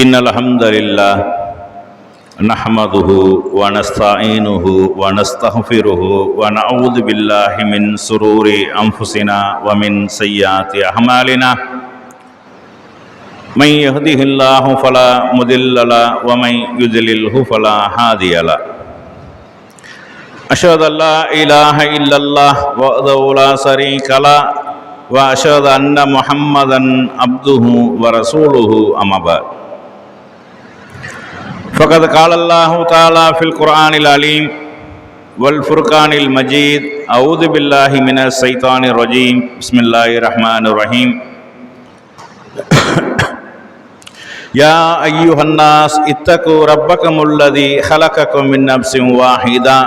إن الحمد لله نحمده ونستعينه ونستغفره ونعوذ بالله من شرور أنفسنا ومن سيئات أعمالنا من يهده الله فلا مضل له ومن يضلله فلا هادي له أشهد أن لا إله إلا الله وحده لا شريك له وأشهد أن محمدا عبده ورسوله أما بعد فقد قال الله تعالى في القرآن العليم والفرقان المجيد أعوذ بالله من الشيطان الرجيم بسم الله الرحمن الرحيم يا أيها الناس اتقوا ربكم الذي خلقكم من نفس واحدة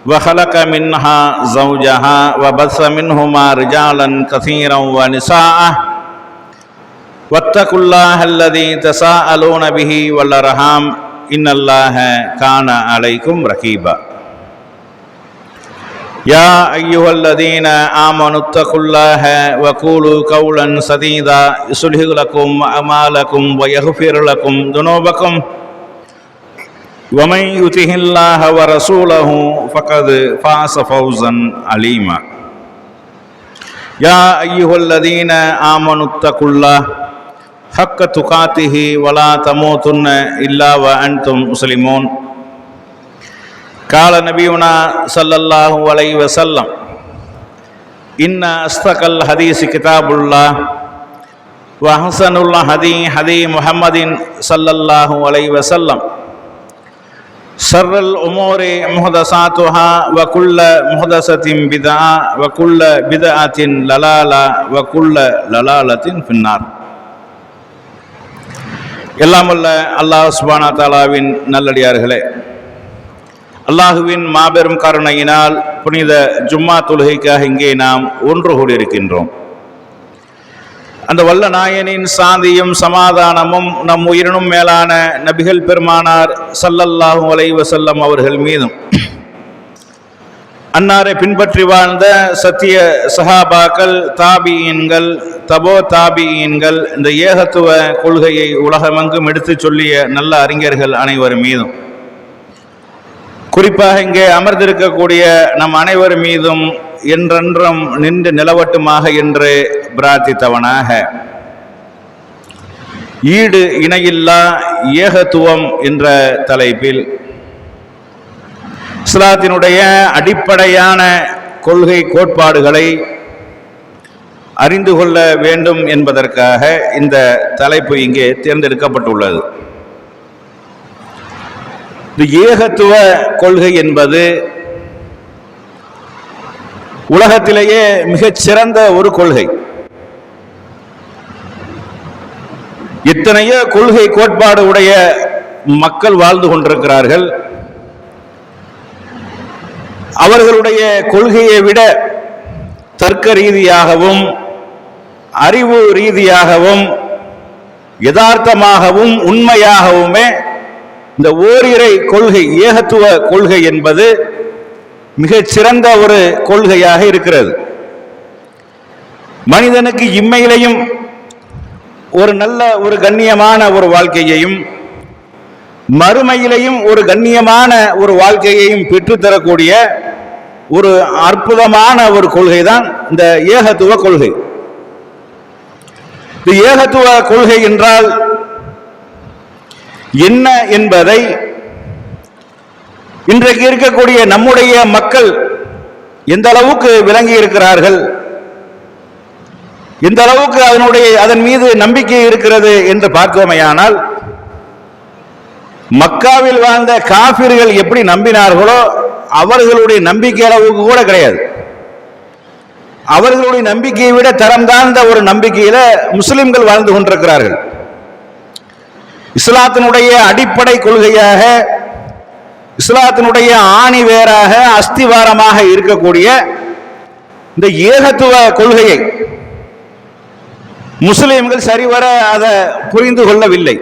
وخلق منها زوجها وبث منهما رجالا كثيرا ونساء واتقوا الله الذي تساءلون به والأرحام إن الله كان عليكم رقيبا يا أيها الذين آمنوا اتقوا الله وقولوا قولا سديدا يصلح لكم أعمالكم ويغفر لكم ذنوبكم ومن يطع الله ورسوله فقد فاز فوزا عظيما يا أيها الذين آمنوا اتقوا الله حق تقاته ولا تموتن إلا وأنتم مسلمون قال نبينا صلى الله عليه وسلم إن أصدق الحديث كتاب الله وأحسن الهدي هدي محمد صلى الله عليه وسلم شر الأمور محدثاتها وكل محدثة بدعة وكل بدعة ضلالة وكل ضلالة في النار. எல்லாம் வல்ல அல்லாஹ் சுப்ஹானஹு வ தஆலாவின் நல்லடியார்களே, அல்லாஹுவின் மாபெரும் கருணையினால் புனித ஜும்மா தொழுகைக்காக இங்கே நாம் ஒன்று கூடியிருக்கின்றோம். அந்த வல்ல நாயனின் சாந்தியும் சமாதானமும் நம் உயிரினும் மேலான நபிகள் பெருமானார் ஸல்லல்லாஹு அலைஹி வஸல்லம் அவர்கள் மீதும், அன்னாரை பின்பற்றி வாழ்ந்த சத்திய சஹாபாக்கள், தாபியீன்கள், தபோ தாபியீன்கள், இந்த ஏகத்துவ கொள்கையை உலகமெங்கும் எடுத்து சொல்லிய நல்ல அறிஞர்கள் அனைவர் மீதும், குறிப்பாக இங்கே அமர்ந்திருக்கக்கூடிய நம் அனைவர் மீதும் என்றென்றும் நின்று நிலவட்டுமாக என்று பிரார்த்தித்தவனாக, ஈடு இணையில்லா ஏகத்துவம் என்ற தலைப்பில் இஸ்லாத்தினுடைய அடிப்படையான கொள்கை கோட்பாடுகளை அறிந்து கொள்ள வேண்டும் என்பதற்காக இந்த தலைப்பு இங்கே தேர்ந்தெடுக்கப்பட்டுள்ளது. இந்த ஏகத்துவ கொள்கை என்பது உலகத்திலேயே மிகச்சிறந்த ஒரு கொள்கை. எத்தனையோ கொள்கை கோட்பாடு உடைய மக்கள் வாழ்ந்து கொண்டிருக்கிறார்கள். அவர்களுடைய கொள்கையை விட தர்க்க ரீதியாகவும் அறிவு ரீதியாகவும் யதார்த்தமாகவும் உண்மையாகவுமே இந்த ஓரிரை கொள்கை, ஏகத்துவ கொள்கை என்பது மிகச்சிறந்த ஒரு கொள்கையாக இருக்கிறது. மனிதனுக்கு இம்மையிலையும் ஒரு நல்ல ஒரு கண்ணியமான ஒரு வாழ்க்கையையும், மறுமையிலையும் ஒரு கண்ணியமான ஒரு வாழ்க்கையையும் பெற்றுத்தரக்கூடிய ஒரு அற்புதமான ஒரு கொள்கை தான் இந்த ஏகத்துவ கொள்கை. இந்த ஏகத்துவ கொள்கை என்றால் என்ன என்பதை இன்றைக்கு இருக்கக்கூடிய நம்முடைய மக்கள் எந்த அளவுக்கு விளங்கி இருக்கிறார்கள், எந்த அளவுக்கு அதன் மீது நம்பிக்கை இருக்கிறது என்று பார்க்கோமேயானால், மக்காவில் வாழ்ந்த காபிர்கள் எப்படி நம்பினார்களோ அவர்களுடைய நம்பிக்கை அளவுக்கு கூட கிடையாது. அவர்களுடைய நம்பிக்கையை விட தரம் தாழ்ந்த ஒரு நம்பிக்கையில முஸ்லிம்கள் வாழ்ந்து கொண்டிருக்கிறார்கள். இஸ்லாத்தினுடைய அடிப்படை கொள்கையாக, இஸ்லாத்தினுடைய ஆணி வேராக, அஸ்திவாரமாக இருக்கக்கூடிய இந்த ஏகத்துவ கொள்கையை முஸ்லிம்கள் சரிவர அதை புரிந்து கொள்ளவில்லை.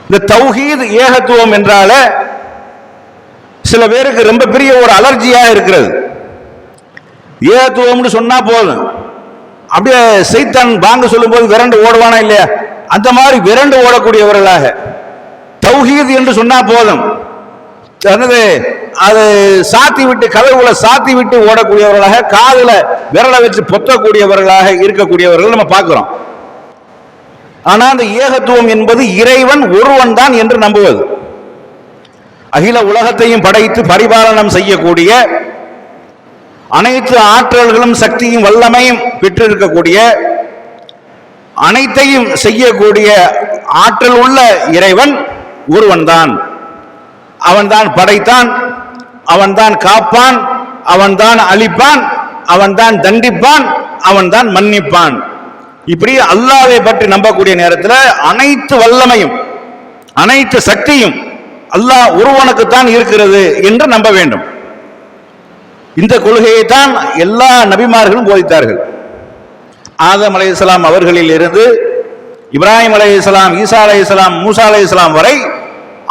இந்த தௌஹீத் ஏகத்துவம் என்றால சில பேருக்கு ரொம்ப பெரிய ஒரு அலர்ஜியாக இருக்கிறது. ஏகத்துவம்னு சொன்னா போதும், அப்படியே சைத்தான் பாங்க சொல்லும் போது விரண்டு ஓடுவானா இல்லையா, அந்த மாதிரி விரண்டு ஓடக்கூடியவர்களாக, தௌஹீத் என்று சொன்னா போதும் அது சாத்தி விட்டு கதவுல சாத்தி விட்டு ஓடக்கூடியவர்களாக, காதுல விரலை வச்சு பொத்தக்கூடியவர்களாக இருக்கக்கூடியவர்கள் நம்ம பார்க்கிறோம். ஆனா அந்த ஏகத்துவம் என்பது இறைவன் ஒருவன் தான் என்று நம்புவது, அகில உலகத்தையும் படைத்து பரிபாலனம் செய்யக்கூடிய, அனைத்து ஆற்றல்களும் சக்தியும் வல்லமையும் பெற்றிருக்கக்கூடிய, அனைத்தையும் செய்யக்கூடிய ஆற்றல் உள்ள இறைவன் ஒருவன் தான். அவன்தான் படைத்தான், அவன்தான் காப்பான், அவன்தான் அழிப்பான், அவன்தான் தண்டிப்பான், அவன்தான் மன்னிப்பான். இப்படி அல்லாஹ்வை பற்றி நம்பக்கூடிய நேரத்தில் அனைத்து வல்லமையும் அனைத்து சக்தியும் அல்லாஹ் ஒருவனுக்குத்தான் இருக்கிறது என்று நம்ப வேண்டும். இந்த கொள்கையை தான் எல்லா நபிமார்களும் போதித்தார்கள். ஆதம் அலைஹிஸ்ஸலாம் அவர்களில் இருந்து இப்ராஹிம் அலைஹிஸ்ஸலாம், ஈசா அலைஹிஸ்ஸலாம், மூசா அலைஹிஸ்ஸலாம் வரை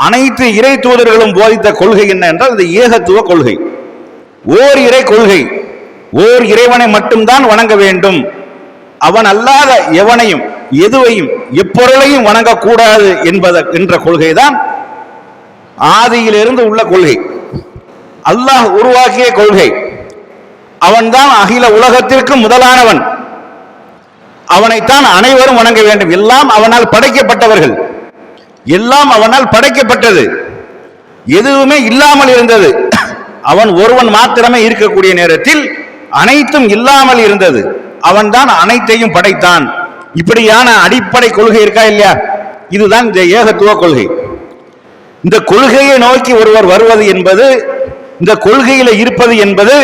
அனைத்து இறை தூதர்களும் போதித்த கொள்கை என்ன என்றால் இந்த ஏகத்துவ கொள்கை, ஓர் இறை கொள்கை. ஓர் இறைவனை மட்டும்தான் வணங்க வேண்டும், அவன் அல்லாத எவனையும் எதுவையும் எப்பொருளையும் வணங்கக்கூடாது என்ற கொள்கை தான் ஆதியிலிருந்து உள்ள கொள்கை, அல்லாஹ் உருவாக்கிய கொள்கை. அவன்தான் அகில உலகத்திற்கு முதலானவன், அவனைத்தான் அனைவரும் வணங்க வேண்டும். எல்லாம் அவனால் படைக்கப்பட்டவர்கள், எல்லாம் அவனால் படைக்கப்பட்டது, எதுவுமே இல்லாமல் இருந்தது. அவன் ஒருவன் மாத்திரமே இருக்கக்கூடிய நேரத்தில் அனைத்தும் இல்லாமல் இருந்தது, அவன்தான் அனைத்தையும் படைத்தான். இப்படியான அடிப்படை கொள்கை இருக்கா இல்லையா? இதுதான் இந்த ஏகத்துவ கொள்கை. இந்த கொள்கையை நோக்கி ஒருவர் வருவது என்பது, இந்த கொள்கையில இருப்பது என்பது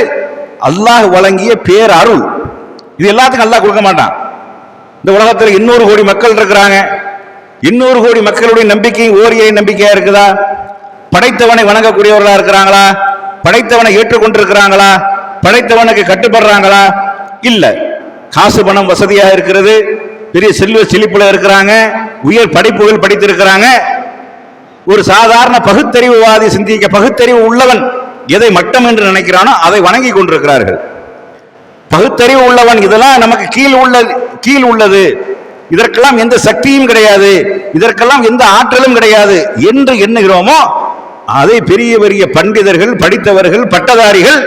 அல்லாஹ் வழங்கிய பேர் அருள். இது எல்லாத்துக்கும் அல்லாஹ் கொடுக்க மாட்டான். இந்த உலகத்தில் 200 கோடி மக்கள் இருக்கிறாங்க, 200 கோடி மக்களுடைய நம்பிக்கை ஓரிரை நம்பிக்கையா இருக்குதா? படைத்தவனை வணங்கக்கூடியவர்களா இருக்கிறாங்களா? படைத்தவனை ஏற்றுக்கொண்டிருக்கிறாங்களா? படைத்தவனுக்கு கட்டுப்படுறாங்களா? இல்ல. காசு பணம் வசதியா இருக்கிறது, பெரிய செல்வ செழிப்புல இருக்கிறாங்க, உயர் படிப்புகள் படித்திருக்கிறாங்க. ஒரு சாதாரண பகுத்தறிவுவாதி சிந்திக்க பகுத்தறிவு உள்ளவன் எதை மட்டம் என்று நினைக்கிறானோ அதை வணங்கி கொண்டிருக்கிறார்கள். பகுத்தறிவு உள்ளவன் இதெல்லாம் நமக்கு கீழ் உள்ளது, இதற்கெல்லாம் எந்த சக்தியும் கிடையாது, இதற்கெல்லாம் எந்த ஆற்றலும் கிடையாது என்று எண்ணுகிறோமோ அதை பெரிய பெரிய பண்டிதர்கள், படித்தவர்கள், பட்டதாரிகள்,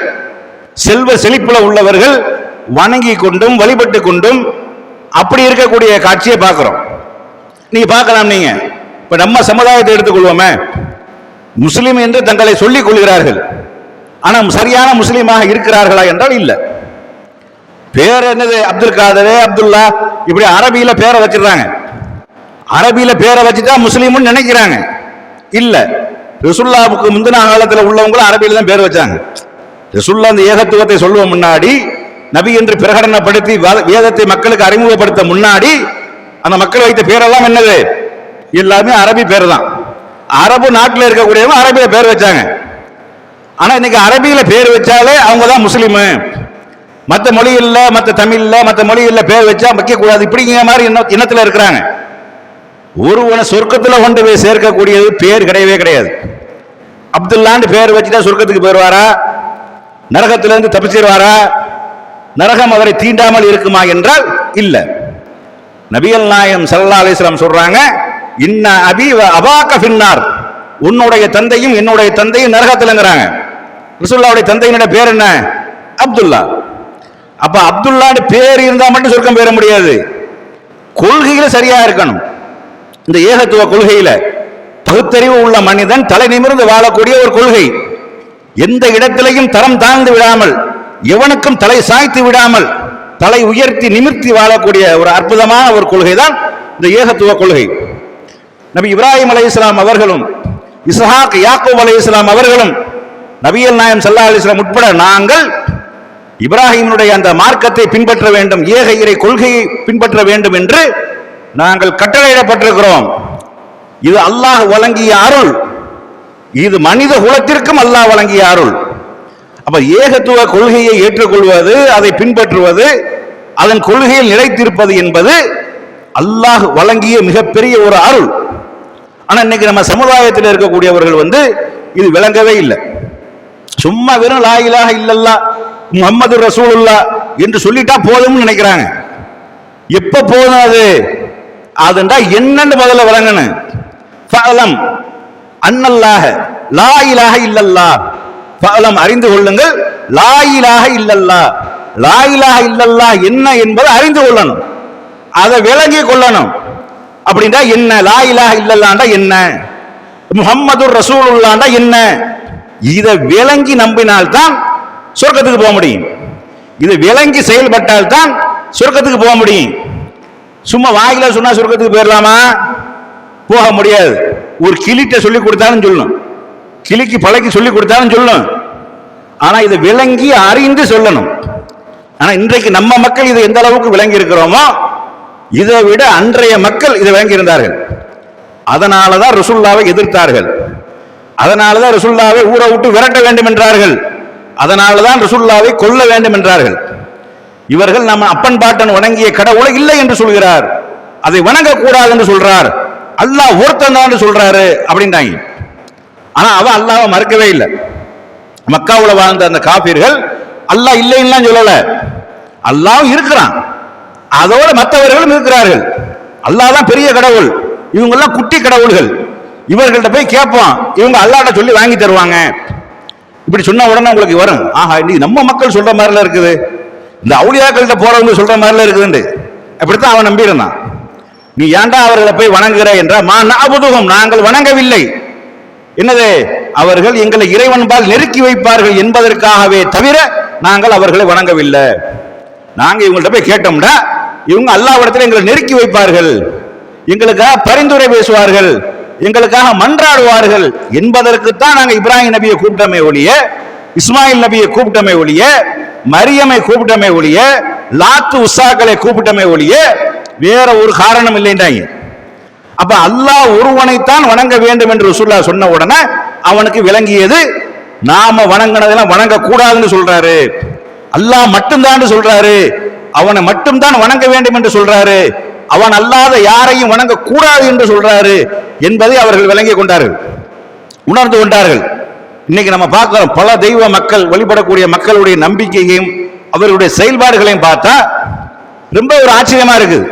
செல்வ செழிப்புல உள்ளவர்கள் வணங்கி கொண்டும் வழிபட்டு கொண்டும் அப்படி இருக்கக்கூடிய காட்சியை பார்க்கிறோம். நீங்க பார்க்கலாம். நீங்க இப்ப நம்ம சமுதாயத்தை எடுத்துக்கொள்வோமே, முஸ்லிம் என்று தங்களை சொல்லிக் கொள்கிறார்கள், ஆனால் சரியான முஸ்லீமாக இருக்கிறார்களா என்றால் இல்ல. பேர் என்னது? அப்துல் காதர், அப்துல்லா, இப்படி அரபியில பேரை வச்சிருக்காங்க. அரபியில பேரை வச்சுட்டா முஸ்லீம்னு நினைக்கிறாங்க. இல்ல, ரசூலுல்லாஹ்வுக்கு முந்தின காலத்தில் உள்ளவங்களும் அரபியில தான் பேர் வச்சாங்க. ரசூலுல்லாஹ் இந்த ஏகத்துவத்தை சொல்லுவ முன்னாடி, நபி என்று பிரகடனப்படுத்தி வேதத்தை மக்களுக்கு அறிமுகப்படுத்த முன்னாடி அந்த மக்கள் வைத்த பேரெல்லாம் என்னது? எல்லாமே அரபி பேர் தான். அரபு நாட்டில் இருக்கக்கூடியவங்க அரபியில பேர் வச்சாங்க. ஆனா இன்னைக்கு அரபியில பேர் வச்சாலே அவங்க தான் முஸ்லீம், மற்ற மொழி இல்ல, மற்ற தமிழ் இல்ல, மற்ற மொழி இல்ல பேர் வச்சா வைக்க கூடாது, இப்படிங்கிற மாதிரி எண்ணத்துல இருக்கிறாங்க. ஒருவனை சொர்க்கத்தில் கொண்டு போய் சேர்க்கக்கூடியது பேர் கிடையவே கிடையாது. அப்துல்லான்னு பேர் வச்சுட்டா சொர்க்கத்துக்கு போயிடுவாரா? நரகத்திலிருந்து தப்பிச்சிருவாரா? நரகம் அவரை தீண்டாமல் இருக்குமா என்றால் இல்ல. நபிகள் நாயகம் ஸல்லல்லாஹு அலைஹி வஸல்லம் சொல்றாங்க, இன்ன அபி வ அபாக ஃபின்னார், உன்னுடைய தந்தையும் என்னுடைய தந்தையும் நரகத்தில்ங்கறாங்க. ரசூலுல்லாஹ்வுடைய தந்தையினுடைய பேர் என்ன? அப்துல்லா. அப்ப அப்துல்லான்னு பேர் இருந்தா மட்டும் சொர்க்கம் பெற முடியாது, கொள்கையில சரியா இருக்கணும். இந்த ஏகத்துவ கொள்கையில பகுத்தறிவு உள்ள மனிதன் தலை நிமிர்ந்து வாழக்கூடிய ஒரு கொள்கை, எந்த இடத்திலையும் தரம் தாழ்ந்து விடாமல், எவனுக்கும் தலை சாய்த்து விடாமல், தலை உயர்த்தி நிமிர்த்தி வாழக்கூடிய ஒரு அற்புதமான ஒரு கொள்கை தான் இந்த ஏகத்துவ கொள்கை. நபி இப்ராஹிம் அலைஹிஸ்ஸலாம் அவர்களும் இஸ்ஹாக் யாக்கூப் அலைஹிஸ்ஸலாம் அவர்களும் நபிகள் நாயகம் ஸல்லல்லாஹு அலைஹி வஸல்லம் உட்பட நாங்கள் இப்ராஹிமுடைய அந்த மார்க்கத்தை பின்பற்ற வேண்டும், ஏக இறை கொள்கையை பின்பற்ற வேண்டும் என்று நாங்கள் கட்டளையிடப்பட்டிருக்கிறோம். இது அல்லாஹ் வழங்கிய அருள், இது மனித குலத்திற்கும் அல்லாஹ் வழங்கிய அருள். அப்ப ஏகத்துவ கொள்கையை ஏற்றுக்கொள்வது, அதை பின்பற்றுவது, அதன் கொள்கையில் நிலைத்திருப்பது என்பது அல்லாஹ் வழங்கிய மிகப்பெரிய ஒரு அருள். ஆனா இன்னைக்கு நம்ம சமுதாயத்தில் இருக்கக்கூடியவர்கள் இது விளங்கவே இல்லை. சும்மா வெறும் லா இலாஹ இல்லல்லாஹ் முஹம்மது ரசூலுல்லாஹ் என்று சொல்லிட்டா போதும்னு நினைக்கிறாங்க. எப்ப போதும்? அது அதுண்டா என்னன்னு முதல்ல விளங்கணும். ஃபஅலம் அன்னல்லாஹ லா இலாஹ இல்லல்லாஹ். ஃபஅலம் அறிந்து கொள்ளுங்கள், லா இலாஹ இல்லல்லாஹ். லா இலாஹ இல்லல்லாஹ் என்ன என்பதை அறிந்து கொள்ளணும், அதை விளங்கி கொள்ளணும். அப்படின்னா என்ன? லா இலாஹ இல்லல்லாஹ்னா என்ன, முஹம்மதுர் ரசூலுல்லாஹ்னா என்ன, இதை விளங்கி நம்பினால்தான் சொர்க்கத்துக்கு போக முடியும். இதை விளங்கி செயல்பட்டால் தான் சொர்க்கத்துக்கு போக முடியும். சும்மா வாயில சொன்னா சொர்க்கத்துக்கு போயிடலாமா? போக முடியாது. ஒரு கிளிட்ட சொல்லி கொடுத்தாலும் சொல்லணும், கிளிக்கு பழக்கி சொல்லி கொடுத்தாலும் சொல்லணும். ஆனா இதை விளங்கி அறிந்து சொல்லணும். ஆனா இன்றைக்கு நம்ம மக்கள் இதை எந்த அளவுக்கு விளங்கி இருக்கிறோமோ இதை விட அன்றைய மக்கள் இதை விளங்கி இருந்தார்கள். அதனாலதான் ரசூலுல்லாவை எதிர்த்தார்கள், அதனாலதான் ரசூலுல்லாவை ஊரை விட்டு விரட்ட வேண்டும் என்றார்கள், அதனாலதான் ரசூலுல்லாவை கொல்ல வேண்டும் என்றார்கள். இவர்கள் நம்ம அப்பன் பாட்டன் வணங்கிய கடவுளை இல்லை என்று சொல்கிறார், அதை வணங்கக்கூடாது என்று சொல்றார், அல்லாஹ் ஒருத்தன் தான் சொல்றாரு அப்படின்றாங்க. ஆனா அவன் அல்லாஹ்வை மறுக்கவே இல்லை. மக்காவுல வாழ்ந்த அந்த காபீர்கள் அல்லாஹ் இல்லைன்னு சொல்லல, அல்லாஹ் இருக்கிறான், அதோட மற்றவர்களும் இருக்கிறார்கள். அல்லாஹ் தான் பெரிய கடவுள், இவங்க எல்லாம் குட்டி கடவுள்கள். இவர்கள்ட்ட போய் கேட்போம், இவங்க அல்லாஹ்ட்ட சொல்லி வாங்கி தருவாங்க. இப்படி சொன்ன உடனே உங்களுக்கு வரும், ஆஹா இன்னைக்கு நம்ம மக்கள் சொல்ற மாதிரில இருக்குது, இந்த அவுலியாக்கள்கிட்ட போறவங்க சொல்ற மாதிரில இருக்குதுண்டு. அப்படித்தான் அவன் நம்பியிருந்தான். நீ ஏன்டா அவர்களை போய் வணங்குகிற என்ற மா நஅபுதுஹும், நாங்கள் வணங்கவில்லை. என்னது? அவர்கள் எங்களை இறைவன்பால் நெருக்கி வைப்பார்கள் என்பதற்காகவே தவிர நாங்கள் அவர்களை வணங்கவில்லை. நாங்க இவங்கள்ட்ட போய் கேட்டோம்னா இவங்க அல்லாஹ்விடத்தில் எங்களை நெருக்கி வைப்பார்கள், எங்களுக்காக பரிந்துரை பேசுவார்கள், எங்களுக்காக மன்றாடுவார்கள் என்பதற்குத்தான் நாங்க இப்ராஹிம் நபியை கூப்பிட்டோமே ஒழிய, இஸ்மாயில் நபியை கூப்பிட்டோமே ஒழிய, மரியமை கூப்பிட்டோமே ஒழிய, லாத்து உஸ்ஸாக்களை கூப்பிட்டோமே ஒழிய வேற ஒரு காரணம் இல்லைன்றாங்க. அப்ப அல்லாஹ் ஒருவனைத்தான் வணங்க வேண்டும் என்று ரசூலுல்லாஹ் சொன்ன உடனே அவனுக்கு விளங்கியது, நாம வணங்கினதெல்லாம் வணங்க கூடாதுன்னு சொல்றாரு, அல்லாஹ் மட்டும்தான் சொல்றாரு, அவனை மட்டும்தான் வணங்க வேண்டும் என்று சொல்றாரு, அவன் அல்லாத யாரையும் வணங்க கூடாது என்று சொல்றாரு என்பதை அவர்கள் விளங்கி கொண்டார்கள், உணர்ந்து கொண்டார்கள். இன்னைக்கு நம்ம பார்க்கிறோம், பல தெய்வ மக்கள் வழிபடக்கூடிய மக்களுடைய நம்பிக்கையையும் அவர்களுடைய செயல்பாடுகளையும் பார்த்தா ரொம்ப ஒரு ஆச்சரியமா இருக்குது.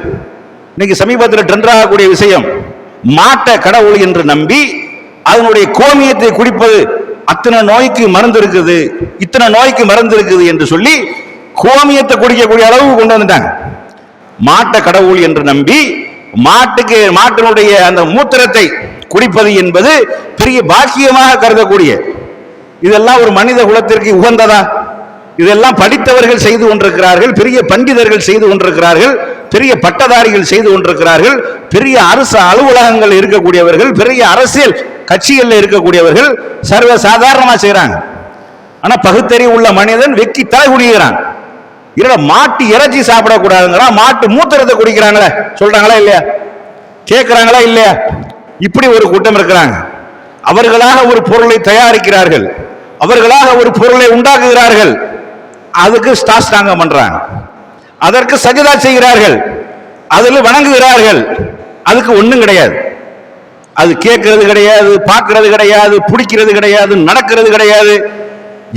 இன்னைக்கு சமீபத்தில் ட்ரெண்ட் ஆகக்கூடிய விஷயம், மாட்டை கடவுள் என்று நம்பி அதனுடைய கோமியத்தை குடிப்பது, அத்தனை நோய்க்கு மருந்து இருக்குது, இத்தனை நோய்க்கு மருந்து இருக்குது என்று சொல்லி கோமியத்தை குடிக்கக்கூடிய அளவுக்கு கொண்டு வந்துட்டாங்க. மாட்டை கடவுள் என்று நம்பி மாட்டினுடைய அந்த மூத்திரத்தை குடிப்பது என்பது பெரிய பாக்கியமாக கருதக்கூடிய, இதெல்லாம் ஒரு மனித குலத்திற்கு உகந்ததா? இதெல்லாம் படித்தவர்கள் செய்து கொண்டிருக்கிறார்கள், பெரிய பண்டிதர்கள் செய்து கொண்டிருக்கிறார்கள், பெரிய பட்டதாரிகள் செய்து கொண்டிருக்கிறார்கள், பெரிய அரசு அலுவலகங்கள் இருக்கக்கூடியவர்கள், பெரிய அரசியல் கட்சிகளில் இருக்கக்கூடியவர்கள் சர்வ சாதாரணமா செய்யறாங்க. ஆனா பகுத்தறிவு உள்ள மனிதன் வெக்கி தலை குடிக்கிறான். இல்ல மாட்டு இறைச்சி சாப்பிடக்கூடாதுங்கிறா, மாட்டு மூத்திரத்தை குடிக்கிறாங்களே, சொல்றாங்களா இல்லையா? கேட்கிறாங்களா இல்லையா? இப்படி ஒரு கூட்டம் இருக்கிறாங்க. அவர்களாக ஒரு பொருளை தயாரிக்கிறார்கள், அவர்களாக ஒரு பொருளை உண்டாக்குகிறார்கள், அதுக்கு சாஷ்டாங்கம் பண்றாங்க, அதற்கு சஜதா செய்கிறார்கள், அதில் வணங்குகிறார்கள். அதுக்கு ஒண்ணும் கிடையாது, அது கேட்கறது கிடையாது, பார்க்கிறது கிடையாது, பிடிக்கிறது கிடையாது, நடக்கிறது கிடையாது.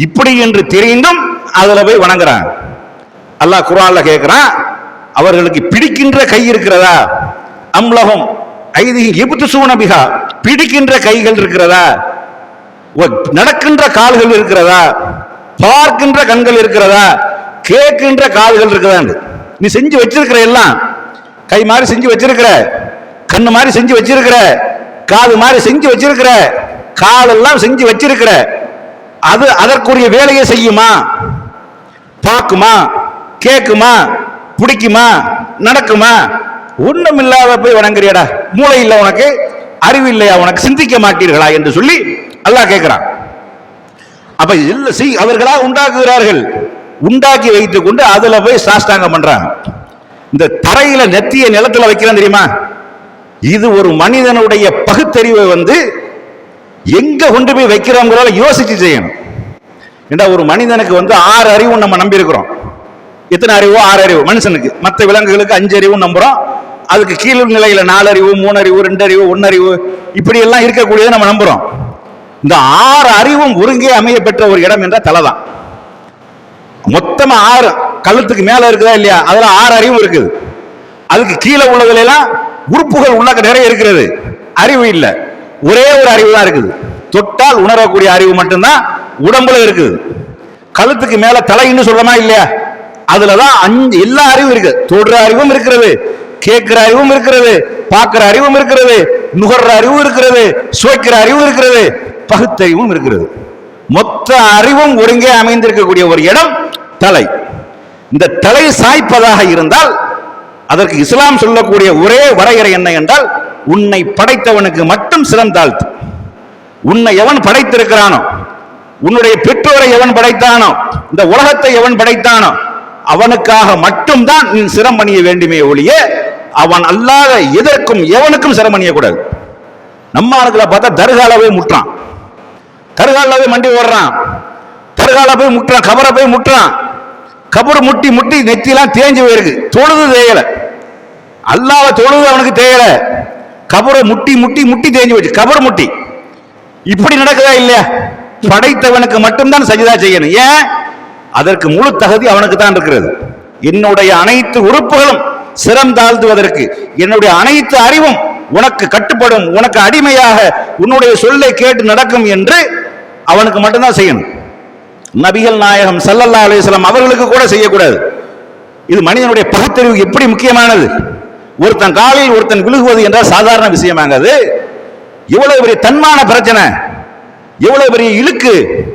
இப்படி என்று தெரிந்தும் அதுல போய் வணங்குறாங்க. அல்லாஹ் குர்ஆன்ல கேட்கிறான், அவர்களுக்கு பிடிக்கின்ற கை இருக்கிறதா? அம்லஹும் ஐதிஹி யப்துஸூன பிஹா, பிடிக்கின்ற கைகள் இருக்கிறதா? நடக்கின்ற கால்கள் இருக்கிறதா? பார்க்கின்ற கண்கள் இருக்கிறதா? கேட்கின்ற கால்கள் இருக்கிறதா? நீ செஞ்சு வச்சிருக்கிற எல்லாம், கை மாதிரி செஞ்சு வச்சிருக்கிற, கண்ணு மாதிரி செஞ்சு வச்சிருக்கிற, காது மாதிரி செஞ்சு வச்சிருக்கிற, காலெல்லாம் செஞ்சு வச்சிருக்கிற, அது அதற்குரிய வேலையை செய்யுமா? பார்க்குமா? கேட்குமா? பிடிக்குமா? நடக்குமா? ஒண்ணும் இல்லாத போய் வணங்குறியடா, மூளை இல்லை உனக்கு, அறிவு இல்லையா உனக்கு, சிந்திக்க மாட்டீர்களா என்று சொல்லி அல்லாஹ் கேட்கிறான். அப்ப இல்ல அவர்களா உண்டாக்குகிறார்கள், உண்டாக்கி வைத்துக் கொண்டு அதுல போய் சாஷ்டாங்கம் பண்றாங்க. இந்த தரையில நெத்திய நிலத்துல வைக்கிறான் தெரியுமா? இது ஒரு மனிதனுடைய பகுத்தறிவை எங்க கொண்டு போய் வைக்கிறோங்கிறத யோசிச்சு செய்யணும். ஏண்டா ஒரு மனிதனுக்கு 6 அறிவும் நம்ம நம்பி இருக்கிறோம். எத்தனை அறிவோ 6 அறிவு மனுஷனுக்கு, மற்ற விலங்குகளுக்கு 5 அறிவும் நம்புறோம். அதுக்கு கீழ் நிலையில 4 அறிவு, 3 அறிவு, 2 அறிவு, 1 அறிவு, இப்படி எல்லாம் இருக்கக்கூடியதை நம்ம நம்புறோம். இந்த 6 அறிவும் ஒருங்கே அமைய பெற்ற ஒரு இடம் என்ற தலைதான். மொத்தமா 6 கழுத்துக்கு மேல இருக்குதா இல்லையா? அதுல 6 அறிவும் இருக்குது. அதுக்கு கீழே உள்ளதுல எல்லாம் உறுப்புகள் உள்ள நிறைய இருக்கிறது, அறிவு இல்லை. ஒரே ஒரு அறிவு தான் இருக்குது, தொட்டால் உணரக்கூடிய அறிவு மட்டும்தான் உடம்புல இருக்குது. கழுத்துக்கு மேல தலைன்னு சொல்றமா இல்லையா, அதுலதான் எல்லா அறிவும் இருக்கு. தொடுற அறிவும் இருக்கிறது, கேட்கிற அறிவும் இருக்கிறது, பார்க்கிற அறிவும் இருக்கிறது, நுகர்ற அறிவும் இருக்கிறது, சுவைக்கிற அறிவும் இருக்கிறது, பகுத்தறிவும் இருக்கிறது. மொத்த அறிவும் ஒருங்கே அமைந்திருக்கக்கூடிய ஒரு இடம் தலை. இந்த தலை சாய்ப்பதாக இருந்தால் அதற்கு இஸ்லாம் சொல்லக்கூடிய ஒரே வரையறை என்ன என்றால், உன்னை படைத்தவனுக்கு மட்டும் சிரம் தாழ்த்து. உன்னை எவன் படைத்திருக்கிறானோ, உன்னுடைய பெற்றோரை எவன் படைத்தானோ, இந்த உலகத்தை எவன் படைத்தானோ, அவனுக்காக மட்டும்தான் நீ சிரம் பணிய வேண்டுமே ஒழிய அவன் அல்லாத எதற்கும் எவனுக்கும் சிரம் பணிய கூடாது. நம்ம ஆளுகளை பார்த்தா தர்கால போய் முட்டுறான், தர்கால போய் மண்டி ஓடுறான், தர்கால போய் முட்டுறான், கபரை போய் முட்டுறான். கபர் முட்டி முட்டி நெத்திலாம் தேஞ்சு போயிருக்கு, தொழுது தேயல. அல்லாஹ்வை தொழுது அவனுக்கு தேயல, கபரை முட்டி முட்டி முட்டி தேஞ்சு போச்சு, கபர் முட்டி. இப்படி நடக்குதா இல்லையா? படைத்தவனுக்கு மட்டும்தான் சஜிதா செய்யணும். ஏன்? அதற்கு முழு தகுதி அவனுக்கு தான் இருக்கிறது. என்னுடைய அனைத்து உறுப்புகளும் சிரம் தாழ்த்துவதற்கு, என்னுடைய அனைத்து அறிவும் உனக்கு கட்டுப்படும், உனக்கு அடிமையாக உன்னுடைய சொல்லை கேட்டு நடக்கும் என்று அவனுக்கு மட்டும்தான் செய்யணும். நபிகள் நாயகம் ஸல்லல்லாஹு அலைஹி வஸல்லம் அவர்களுக்கு கூட செய்யக்கூடாது. இது மனிதனுடைய பகுத்தறிவு எப்படி முக்கியமானது. ஒருத்தன் காலில் ஒருத்தன் விழுகுவது என்றால் சாதாரண விஷயமாங்க. அது எவ்வளவு பெரிய தன்மான பிரச்சனை, எவ்வளவு பெரிய இழுக்கு.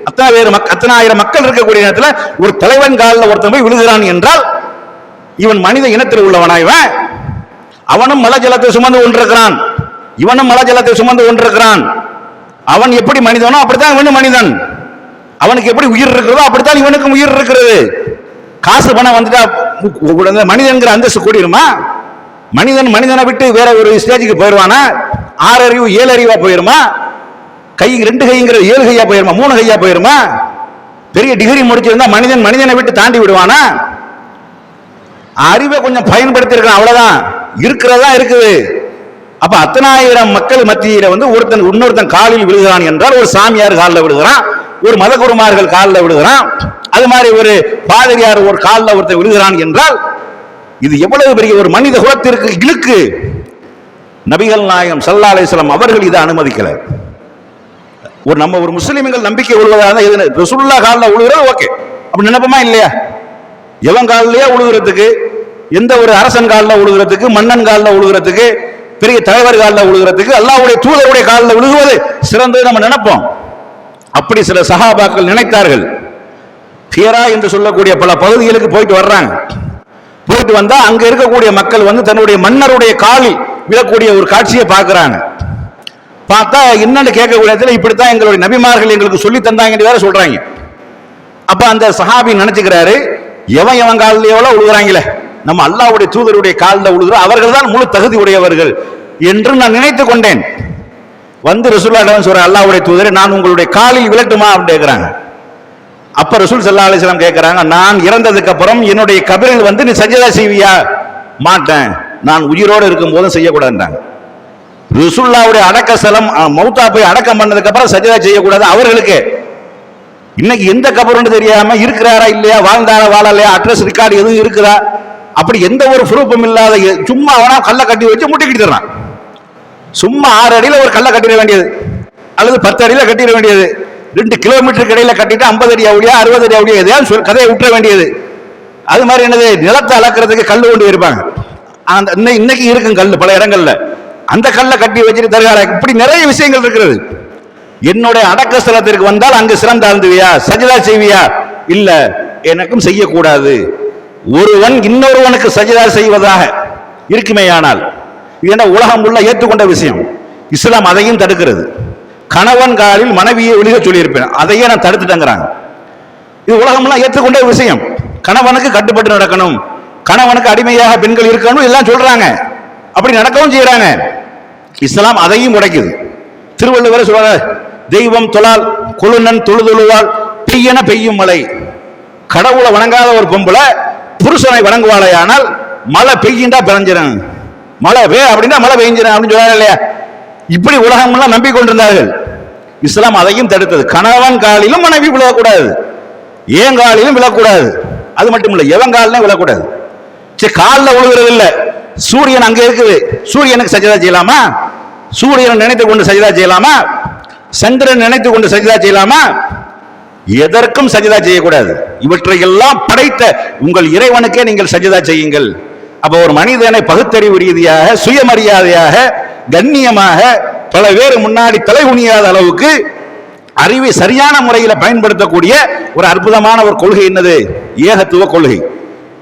அத்தனை ஆயிரம் மக்கள் இருக்கக்கூடிய நேரத்தில் ஒரு தலைவன் காலில் ஒருத்தன் போய் விழுகிறான் என்றால் இவன் மனித இனத்தில் உள்ளவனா? இவன் அவனும் மல ஜலத்தை சுமந்து கொண்டிருக்கிறான், இவனும் மல ஜலத்தை சுமந்து கொண்டிருக்கிறான். அவன் எப்படி மனிதனோ அப்படித்தான் இவனும் மனிதன். அவனுக்கு எப்படி உயிர் இருக்கிறதோ அப்படித்தான் இவனுக்கும் உயிர் இருக்கிறது. காசு பணம் வந்துட்டா மனிதன்கிற அந்தஸ்து கூடிருமா? மனிதனை விட்டு வேற ஒரு ஸ்டேஜுக்கு போயிடுவானா? 6 அறிவு 7 அறிவா போயிருமா? கை 2 கைங்கிற 7 கையா போயிருமா? 3 கையா போயிருமா? பெரிய டிகிரி முடிச்சிருந்தா மனிதனை விட்டு தாண்டி விடுவானா? அறிவை கொஞ்சம் பயன்படுத்தி இருக்கான், அவ்வளவுதான். இருக்கிறதா இருக்குது. அப்ப அத்தனை ஆயிரம் மக்கள் மத்தியில ஒருத்தன் இன்னொருத்தன் காலில் விழுகிறான் என்றால், ஒரு சாமியார் காலில் விழுகிறான், ஒரு மதகுருமார்கள் காலில் விழுகிறான், அது மாதிரி ஒரு பாதிரியார் ஒரு காலில் ஒருத்தர் விழுகிறான் என்றால் இது எவ்வளவு பெரிய ஒரு மனித குலத்திற்கு இழுக்கு. நபிகள் நாயகம் ஸல்லல்லாஹு அலைஹி வஸல்லம் அவர்கள் இதை அனுமதிக்கல. நம்ம ஒரு முஸ்லிம்கள் நம்பிக்கை கொள்வதாக ரசூலுல்லாஹ் காலில் விழுகிறது ஓகே, அப்படி நினைப்போமா இல்லையா? எவன் காலிலேயே விழுகிறதுக்கு, எந்த ஒரு அரசன் காலில் விழுகிறதுக்கு, மன்னன் காலில் விழுகிறதுக்கு, பெரிய தலைவர் காலில் விழுகிறதுக்கு, அல்லாஹ்வுடைய தூதருடைய காலில் விழுகுவது சிறந்தது நம்ம நினைப்போம். அப்படி சில சஹாபாக்கள் நினைத்தார்கள். ஹிரா என்று சொல்லக்கூடிய பல பகுதிகளுக்கு போயிட்டு வர்றாங்க. போயிட்டு வந்தா அங்க இருக்கக்கூடிய மக்கள் தன்னுடைய மன்னருடைய காலில் விழக்கூடிய ஒரு காட்சியை பார்க்கிறாங்க. பார்த்தா என்னன்னு கேட்கக்கூடிய இடத்துல இப்படித்தான் எங்களுடைய நபிமார்கள் எங்களுக்கு சொல்லி தந்தாங்கன்னு வேற சொல்றாங்க. அப்ப அந்த சஹாபி நினைச்சுக்கிறாரு, எவன் காலில் எவ்வளவு விழுகிறாங்களே, நம்ம அல்லாஹ்வுடைய தூதருடைய காலில் விழுகிற அவர்கள் தான் முழு தகுதி உடையவர்கள் என்று நான் நினைத்து கொண்டேன். ரசூலுல்லாஹ் சொல்ற, அல்லாஹ்வுடைய தூதரே, நான் உங்களுடைய காலில் விழட்டுமா அப்படின்னு கேட்கிறாங்க. அப்ப ரசூல் ஸல்லல்லாஹு அலைஹி வஸல்லம் கேட்கிறாங்க, நான் இறந்ததுக்கு அப்புறம் என்னுடைய கபரில் நீ சஜதா செய்வியா? மாட்டேன், நான் உயிரோடு இருக்கும் போதும் செய்யக்கூடாதுன்றாங்க. ரசூலுல்லாஹ்வுடைய அடக்கஸ்தலம் மௌத்தா போய் அடக்கம் பண்ணதுக்கு அப்புறம் சஜதா செய்யக்கூடாது அவர்களுக்கு. இன்னைக்கு எந்த கபருன்னு தெரியாம இருக்கிறாரா இல்லையா, வாழ்ந்தாரா வாழலையா, அட்ரஸ் ரெக்கார்டு எதுவும் இருக்குதா, அப்படி எந்த ஒரு ப்ரூஃபும் இல்லாத சும்மா அவனா கல்லை கட்டி வச்சு முட்டிக்கிட்டு தர்றான். சும்மா 6 அடியில ஒரு கல்லை கட்டிட வேண்டியது, அல்லது 10 அடியில கட்டிட வேண்டியது, 2 கிலோமீட்டருக்கு இடையில கட்டிட்டு 50 அடி அவடியா 60 அடி அவடியா எதையாவது கதையை விட்டுற வேண்டியது. அது மாதிரி என்னது, நிலத்தை அளக்கிறதுக்கு கல் கொண்டு இருப்பாங்க. இன்னைக்கு இருக்கும் கல் பல இடங்கள்ல, அந்த கல்லை கட்டி வச்சுட்டு தர்கால, இப்படி நிறைய விஷயங்கள் இருக்கிறது. என்னுடைய அடக்க ஸ்தலத்திற்கு வந்தால் அங்கு சிரம் தாழ்ந்துவியா, சஜிதா செய்வியா? இல்ல, எனக்கும் செய்யக்கூடாது. ஒருவன் இன்னொருவனுக்கு சஜிதா செய்வதாக இருக்குமேயானால் இது என்ன உலகம் உள்ள ஏற்றுக்கொண்ட விஷயம். இஸ்லாம் அதையும் தடுக்கிறது. கணவன் காலில் மனைவியை விழுக சொல்லியிருப்பேன், அதையே நான் தடுத்துட்டேங்கிறாங்க. இது உலகம்லாம் ஏற்றுக்கொண்ட விஷயம். கணவனுக்கு கட்டுப்பட்டு நடக்கணும், கணவனுக்கு அடிமையாக பெண்கள் இருக்கணும் எல்லாம் சொல்றாங்க, அப்படி நடக்கவும் செய்யறாங்க. இஸ்லாம் அதையும் உடைக்குது. திருவள்ளுவர் சொல்றாரு, தெய்வம் தொழால் கொழுநன் தொழுதொழுவாள் பெய்யன பெய்யும் மழை. கடவுளை வணங்காத ஒரு பொம்பளை புருஷனை வணங்குவாளையானால் மழை பெய்யின்றா பெஞ்சிடும், மழை அப்படின்னா மழை பெய்ஞ்சிடும் அப்படின்னு சொல்றாங்க இல்லையா? இப்படி உலகம் எல்லாம் நம்பிக்கொண்டிருந்தார்கள். இஸ்லாம் அதையும் தடுத்தது. கணவன் காலிலும் மனைவி விழக்கூடாது, ஏன் காலிலும் விழக்கூடாது. அது மட்டும் இல்ல, எவன் காலிலும் விழக்கூடாது. சரி, காலில் விழுகிறது இல்லை, சூரியன் அங்க இருக்குது, சூரியனுக்கு சஜதா செய்யலாமா? சூரியன் நினைத்து கொண்டு சஜதா செய்யலாமா? சந்திரன் நினைத்து கொண்டு சஜதா செய்யலாமா? எதற்கும் சஜதா செய்யக்கூடாது. இவற்றையெல்லாம் படைத்த உங்கள் இறைவனுக்கே நீங்கள் சஜதா செய்யுங்கள். அப்ப ஒரு மனிதனை பகுத்தறிவு ரீதியாக சுயமரியாதையாக கண்ணியமாக பல பேர் முன்னாடி தலை குனியாத அளவுக்கு அறிவை சரியான முறையில் பயன்படுத்தக்கூடிய ஒரு அற்புதமான ஒரு கொள்கை என்னது? ஏகத்துவ கொள்கை.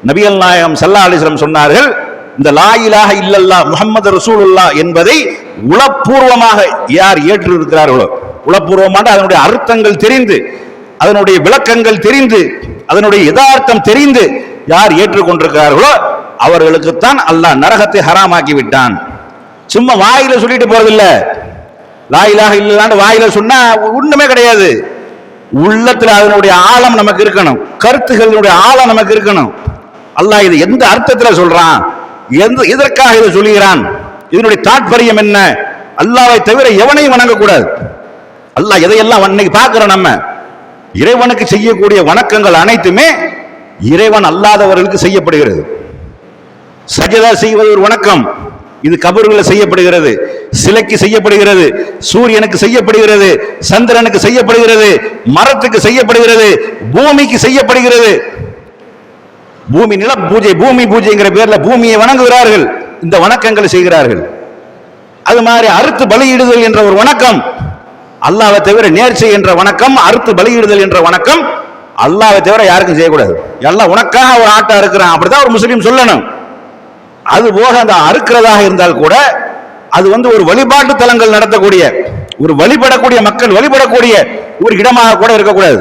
நபிகள் நாயகம் ஸல்லல்லாஹு அலைஹி வஸல்லம் சொன்னார்கள், இந்த லா இலாஹ இல்லல்லாஹ் முஹம்மது ரசூலுல்லாஹ் என்பதை உளப்பூர்வமாக யார் ஏற்று இருக்கிறார்களோ, உளப்பூர்வமாக அதனுடைய அர்த்தங்கள் தெரிந்து, அதனுடைய விளக்கங்கள் தெரிந்து, அதனுடைய யதார்த்தம் தெரிந்து யார் ஏற்றுக்கொண்டிருக்கிறார்களோ அவர்களுக்குத்தான் அல்லாஹ் நரகத்தை ஹராமாக்கி விட்டான். சும்மா வாயில சொல்லிட்டு போறதில்ல. லா இலாஹ இல்லல்லாஹ்னு வாயில சொன்னா ஒண்ணுமே கிடையாது. உள்ளத்துல அதனுடைய ஆழம் நமக்கு இருக்கணும், கருத்துக்களுடைய ஆழம் நமக்கு இருக்கணும். அல்லாஹ் இது எந்த அர்த்தத்தில் சொல்றான், எதற்காக இதை சொல்லுகிறான், இதனுடைய தாற்பயம் என்ன? அல்லாஹ்வை தவிர எவனையும் வணங்கக்கூடாது. அல்லாஹ் எதையெல்லாம் இன்னைக்கு பார்க்கிறோம், நம்ம இறைவனுக்கு செய்யக்கூடிய வணக்கங்கள் அனைத்துமே இறைவன் அல்லாதவர்களுக்கு செய்யப்படுகிறது. சஜதா செய்வது ஒரு வணக்கம், இது கபர்களில் செய்யப்படுகிறது, சிலைக்கு செய்யப்படுகிறது, சூரியனுக்கு செய்யப்படுகிறது, சந்திரனுக்கு செய்யப்படுகிறது, மரத்துக்கு செய்யப்படுகிறது, பூமிக்கு செய்யப்படுகிறது. பூமி நில பூஜை, பூமி பூஜைங்கிற பேர்ல பூமியை வணங்குகிறார்கள், இந்த வணக்கங்களை செய்கிறார்கள். அது மாதிரி அறுத்து பலியிடுதல் என்ற ஒரு வணக்கம், அல்லாஹ்வை தவிர நேர்ச்சை என்ற வணக்கம், அறுத்து பலியிடுதல் என்ற வணக்கம் அல்லாஹ்வை தவிர யாருக்கும் செய்யக்கூடாது. எல்லாம் உனக்காக ஒரு ஆட்டா இருக்கிறான், அப்படிதான் ஒரு முஸ்லீம் சொல்லணும். அது போக அந்த அறுக்கிறதாக இருந்தால் கூட அது ஒரு வழிபாட்டு தலங்கள் நடத்தக்கூடிய, ஒரு வழிபடக்கூடிய மக்கள் வழிபடக்கூடிய ஒரு இடமாக கூட இருக்கக்கூடாது.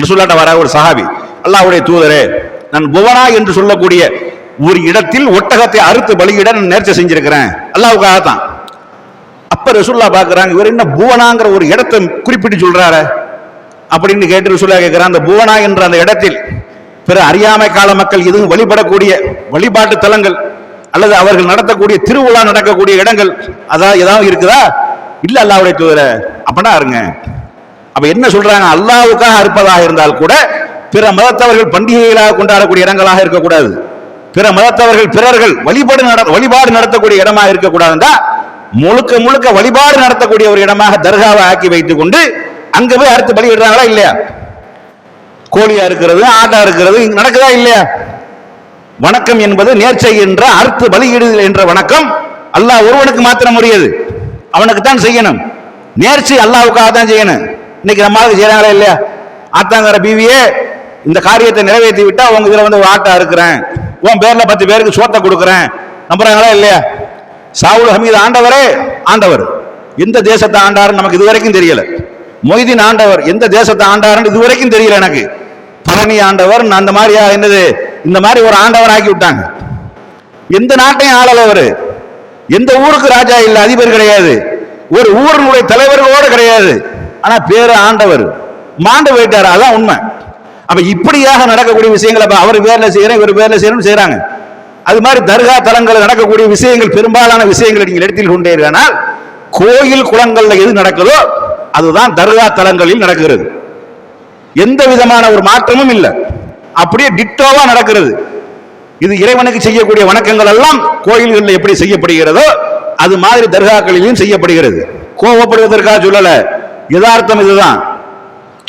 ரசூலுல்லாஹ் வர ஒரு சஹாபி, அல்லாஹ்வுடைய தூதரே, நான் புவனா என்று சொல்லக்கூடிய ஒரு இடத்தில் ஒட்டகத்தை அறுத்து பலியிட நான் நேர்ச்சை செஞ்சிருக்கிறேன், அல்லாஹ்வுக்காக தான். அப்ப ரசூலுல்லாஹ் பார்க்கறாங்க, இவர் என்ன புவனாங்கிற ஒரு இடத்தை குறிப்பிட்டு சொல்றாரு அப்படின்னு கேட்டு ரசூலுல்லாஹ் கேட்கிறான், அந்த புவனா என்ற அந்த இடத்தில் பிற அறியாமை கால மக்கள் எதுவும் வழிபடக்கூடிய வழிபாட்டு தலங்கள் அல்லது அவர்கள் நடத்தக்கூடிய திருவிழா நடக்கக்கூடிய இடங்கள் அதாவது ஏதாவது இருக்குதா? இல்ல அல்லாஹ்வுடைய தூதரே, அப்பனா இருங்க. அப்ப என்ன சொல்றாங்க, அல்லாஹ்வுக்காக அறுப்பதாக இருந்தால் கூட பிற மதத்தவர்கள் பண்டிகைகளாக கொண்டாடக்கூடிய இடங்களாக இருக்கக்கூடாது, பிற மதத்தவர்கள் பிறர்கள் வழிபாடு நடத்தக்கூடிய இடமாக இருக்கக்கூடாதுன்றா முழுக்க முழுக்க வழிபாடு நடத்தக்கூடிய ஒரு இடமாக தர்காவை ஆக்கி வைத்துக் கொண்டு அங்க போய் அறுத்து பலியிடுறாங்களா இல்லையா? கோழியா இருக்கிறது, ஆட்டா இருக்கிறது, இங்க நடக்குதா இல்லையா? வணக்கம் என்பது நேர்ச்சை என்ற அறுத்து பலியிடுதல் என்ற வணக்கம் அல்லாஹ் ஒருவனுக்கு மாத்திரம் உரியது, அவனுக்கு தான் செய்யணும். நேர்ச்சை அல்லாஹ்வுக்காக தான் செய்யணும். இன்னைக்கு நம்மளுக்கு செய்யறாங்களா இல்லையா? ஆத்தாங்கிற பீவியே இந்த காரியத்தை நிறைவேற்றி விட்டா உங்க இதுல ஒரு ஆட்டா இருக்கிறேன், உன் பேர்ல 10 பேருக்கு சோத்தை கொடுக்குறேன், நம்புறாங்களா இல்லையா? சாவுல் ஹமீது ஆண்டவரே, ஆண்டவர் எந்த தேசத்தை ஆண்டாருன்னு நமக்கு இதுவரைக்கும் தெரியல. மொய்தீன் ஆண்டவர் எந்த தேசத்தை ஆண்டாருன்னு இதுவரைக்கும் தெரியல எனக்கு. பழனி ஆண்டவர் அந்த மாதிரியா என்னது, இந்த மாதிரி ஒரு ஆண்டவர் ஆக்கி விட்டாங்க. எந்த நாட்டையும் ஆளவர், எந்த ஊருக்கு ராஜா இல்ல, அதிபர் கிடையாது, ஒரு ஊரினுடைய தலைவர்களோடு கிடையாது, ஆனா பேரு ஆண்டவர். மாண்டு போயிட்டாரு, அதான் உண்மை. அப்ப இப்படியாக நடக்கக்கூடிய விஷயங்களை அவர் பேர்ல செய்யறேன், இவர் பேர்ல செய்யணும் செய்யறாங்க. அது மாதிரி தர்கா தலங்கள் நடக்கக்கூடிய விஷயங்கள், பெரும்பாலான விஷயங்களை நீங்கள் எடுத்துக் கொண்டீர்கள், கோயில் குளங்கள்ல எது நடக்குதோ அதுதான் தர்கா தலங்களில் நடக்கிறது. எந்த விதமான ஒரு மாற்றமும் இல்லை, அப்படியே டிட்டோவா நடக்கிறது. இது இறைவனுக்கு செய்யக்கூடிய வணக்கங்கள் எல்லாம் கோயில்களில் எப்படி செய்யப்படுகிறதோ அது மாதிரி தர்காக்களிலும் செய்யப்படுகிறது. கோபப்படுவதற்காக சொல்லல, யதார்த்தம் இதுதான்.